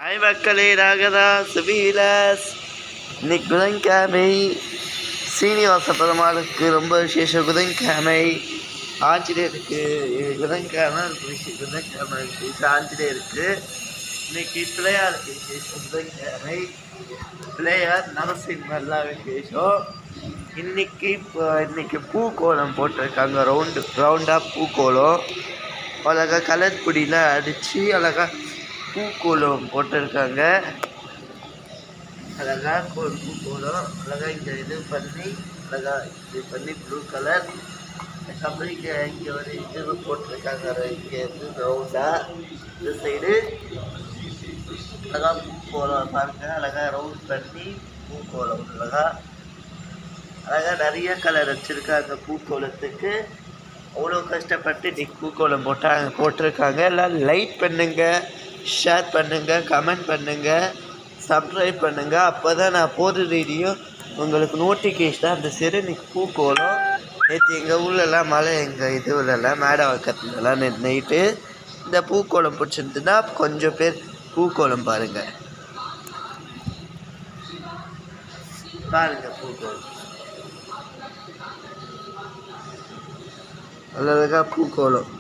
Hi மக்களே, நாகதா சுபீலாஸ். இன்னைக்கு புதன்கிழமை, சீனிவாச பெருமாளுக்கு ரொம்ப விசேஷம். புதன்கிழமை ஆஞ்சநேயருக்கு புதன்கிழமை புதன்கிழமை விசேஷம் ஆஞ்சநேயருக்கு. இன்னைக்கு பிள்ளையாருக்கு விசேஷம். புதன்கிழமை பிள்ளையார் நரசிம்மர்லாம் விசேஷம். இன்னைக்கு பூக்கோலம் போட்டிருக்காங்க. ரவுண்டாக பூக்கோலம் அழகாக கலர் பொடியில் அடித்து அழகாக பூக்கோலம் போட்டிருக்காங்க. அழகாக பூக்கோலம் அழகாக இங்கே இது பண்ணி ப்ளூ கலர் கம்பெனிக்கு இங்கே ஒரு இது போட்டிருக்காங்க. இங்கே இருந்து ரவுண்டாக இந்த சைடு அழகாக பூக்கோலம் பாருங்க. அழகாக ரவுண்ட் பண்ணி பூக்கோலம் அழகாக நிறைய கலர் வச்சுருக்காங்க பூக்கோலத்துக்கு. அவ்வளோ கஷ்டப்பட்டு இன்னைக்கு பூக்கோலம் போட்டிருக்காங்க. எல்லாம் லைக் பண்ணுங்கள், ஷேர் பண்ணுங்கள், கமெண்ட் பண்ணுங்கள், சப்ஸ்கிரைப் பண்ணுங்கள். அப்போ தான் நான் போடுற வீடியோ உங்களுக்கு நோட்டிஃபிகேஷன். அந்த சரி இன்னைக்கு பூக்கோலம் நேற்று எங்கள் ஊர்லெலாம் மழை, எங்கள் இதுலலாம் மேடவாக்கத்துலலாம் நைட்டு இந்த பூக்கோலம் பிடிச்சிருந்துன்னா கொஞ்சம் பேர் பூக்கோலம் பாருங்கள் பூக்கோலம் அழகாக பூக்கோலம்.